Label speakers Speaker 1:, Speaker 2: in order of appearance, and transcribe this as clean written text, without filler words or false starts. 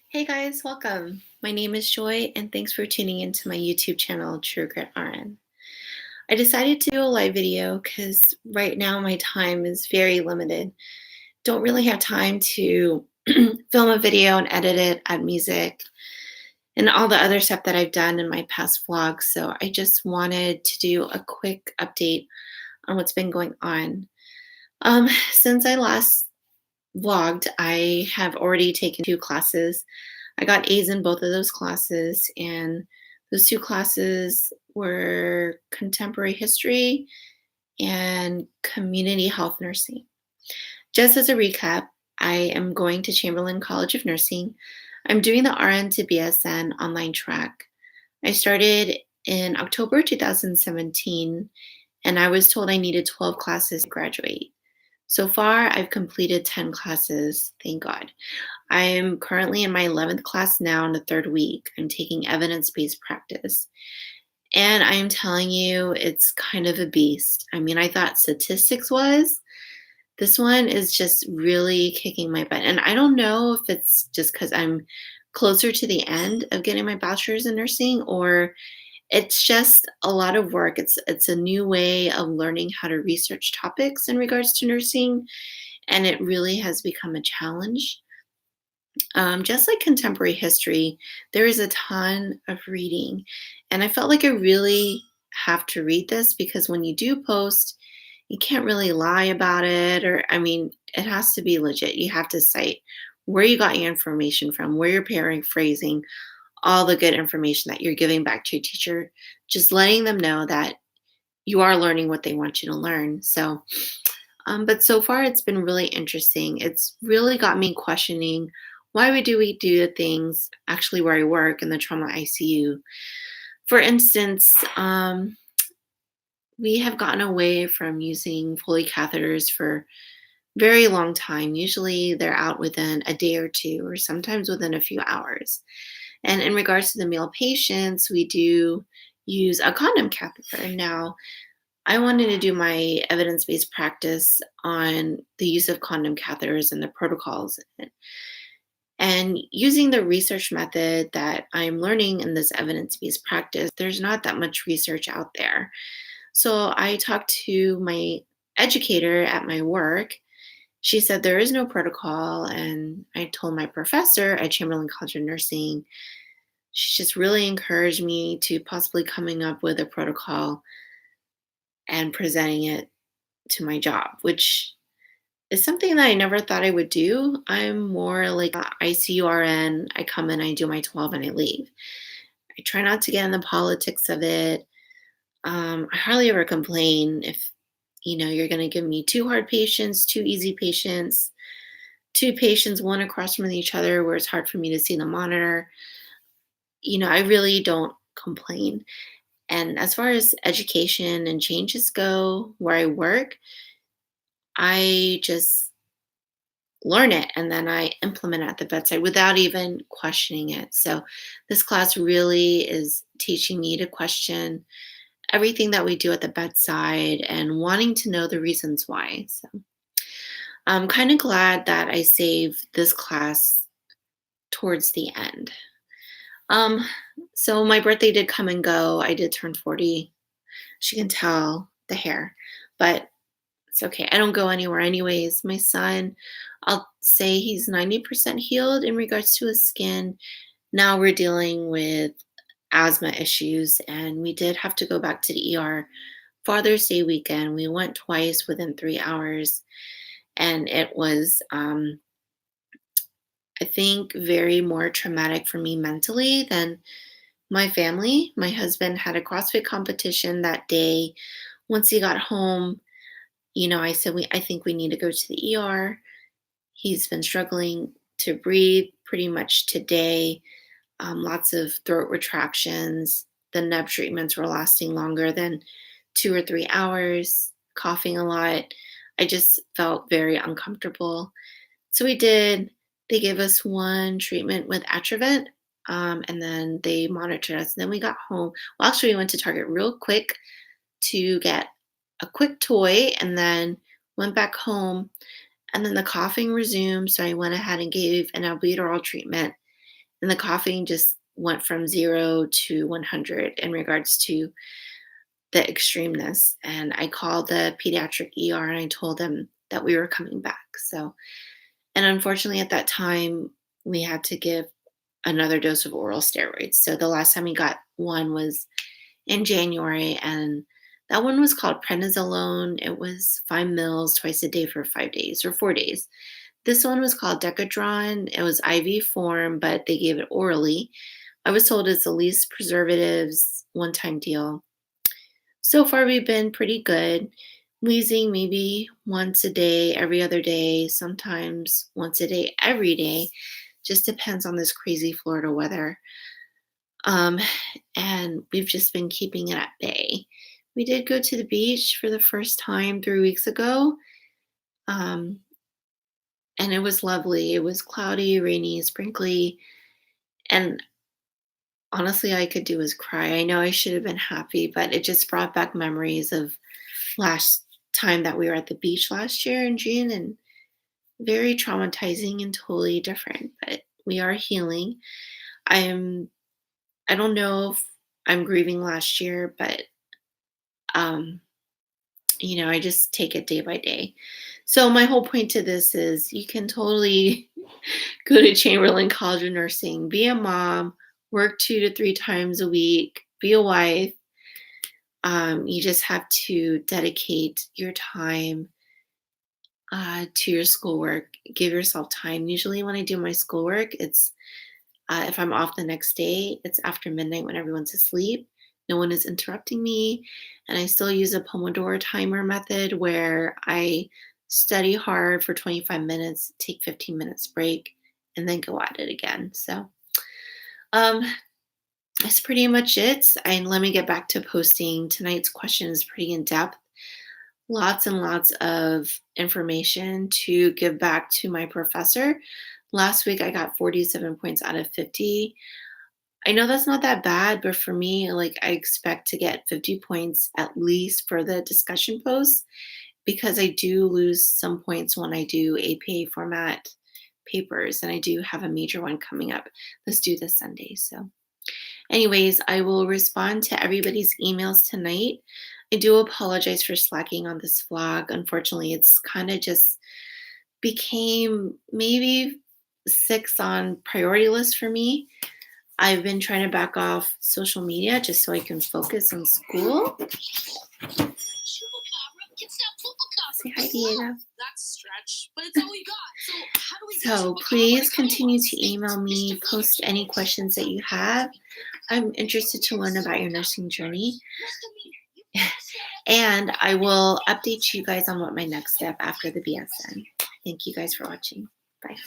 Speaker 1: Hey guys, welcome. My name is Joy, and thanks for tuning into my YouTube channel, True Grit RN. I decided to do a live video because right now my time is very limited. Don't really have time to film a video and edit it, add music, and all the other stuff that I've done in my past vlogs. So I just wanted to do a quick update on what's been going on. Since I last vlogged, I have already taken 2 classes. I got A's in both of those classes, and those 2 classes were contemporary history and community health nursing. Just as a recap, I am going to Chamberlain College of Nursing. I'm doing the RN to BSN online track. I started in October 2017, and I was told I needed 12 classes to graduate. So far, I've completed 10 classes, thank God. I'm currently in my 11th class now in the 3rd week. I'm taking evidence-based practice. And I'm telling you, it's kind of a beast. I mean, I thought statistics was. This one is just really kicking my butt. And I don't know if it's just because I'm closer to the end of getting my bachelor's in nursing, or it's just a lot of work. It's a new way of learning how to research topics in regards to nursing, and it really has become a challenge. Just like contemporary history, there is a ton of reading. And I felt like I really have to read this because when you do post, you can't really lie about it. Or, I mean, it has to be legit. You have to cite where you got your information from, where you're paraphrasing, all the good information that you're giving back to your teacher, just letting them know that you are learning what they want you to learn. But so far it's been really interesting. It's really got me questioning why we do the things actually where I work in the trauma ICU. For instance, we have gotten away from using Foley catheters for very long time. Usually they're out within a day or two, or sometimes within a few hours. And in regards to the male patients, we do use a condom catheter. Now, I wanted to do my evidence based practice on the use of condom catheters and the protocols. And using the research method that I'm learning in this evidence based practice, there's not that much research out there. So I talked to my educator at my work. She said there is no protocol. And I told my professor at Chamberlain College of Nursing, she just really encouraged me to possibly coming up with a protocol and presenting it to my job, which is something that I never thought I would do. I'm more like a ICURN. I come in, I do my 12, and I leave. I try not to get in the politics of it. I hardly ever complain if you're going to give me 2 hard patients, 2 easy patients, 2 patients, one across from each other where it's hard for me to see the monitor. I really don't complain. And as far as education and changes go where I work, I just learn it and then I implement it at the bedside without even questioning it. So this class really is teaching me to question everything that we do at the bedside and wanting to know the reasons why. So I'm kind of glad that I saved this class towards the end. Um, so my birthday did come and go. I did turn 40. She can tell the hair, but it's okay. I don't go anywhere anyways. My son, I'll say he's 90% healed in regards to his skin. Now we're dealing with asthma issues, and we did have to go back to the ER Father's Day weekend. We went twice within 3 hours, and it was, I think, very more traumatic for me mentally than my family. My husband had a CrossFit competition that day. Once he got home, I said, I think we need to go to the ER. He's been struggling to breathe pretty much today. Lots of throat retractions. The neb treatments were lasting longer than 2 or 3 hours, coughing a lot. I just felt very uncomfortable. So they gave us one treatment with Atrovent, and then they monitored us. And then we got home. Well, actually, we went to Target real quick to get a quick toy and then went back home. And then the coughing resumed. So I went ahead and gave an albuterol treatment. And the coughing just went from 0 to 100 in regards to the extremeness. And I called the pediatric ER and I told them that we were coming back. So, and unfortunately, at that time, we had to give another dose of oral steroids. So the last time we got one was in January, and that one was called prednisolone. It was 5 mils twice a day for 5 days or 4 days. This one was called Decadron. It was IV form, but they gave it orally. I was told it's the least preservatives, one time deal. So far, we've been pretty good. Wheezing maybe once a day, every other day, sometimes once a day, every day. Just depends on this crazy Florida weather. Um, and we've just been keeping it at bay. We did go to the beach for the first time 3 weeks ago. Um, and it was lovely. It was cloudy, rainy, sprinkly. And honestly, all I could do was cry. I know I should have been happy, but it just brought back memories of last time that we were at the beach last year in June, and very traumatizing and totally different. But we are healing. I'm I don't know if I'm grieving last year, but um, I just take it day by day. So my whole point to this is you can totally go to Chamberlain College of Nursing, be a mom, work 2 to 3 times a week, be a wife. You just have to dedicate your time to your schoolwork. Give yourself time. Usually, when I do my schoolwork, it's if I'm off the next day, it's after midnight when everyone's asleep. No one is interrupting me. And I still use a Pomodoro timer method where I study hard for 25 minutes, take 15 minutes break, and then go at it again. So um, that's pretty much it. And let me get back to posting. Tonight's question is pretty in depth. Lots and lots of information to give back to my professor. Last week I got 47 points out of 50. I know that's not that bad, but for me, like I expect to get 50 points at least for the discussion posts because I do lose some points when I do APA format papers, and I do have a major one coming up that's due this Sunday. So, anyways, I will respond to everybody's emails tonight. I do apologize for slacking on this vlog. Unfortunately, it's kind of just became maybe six on priority list for me. I've been trying to back off social media just so I can focus on school. Say hi, Diego. That's a stretch, but it's all we got. So please continue to email me, post any questions that you have. I'm interested to learn about your nursing journey. And I will update you guys on what my next step after the BSN. Thank you guys for watching. Bye.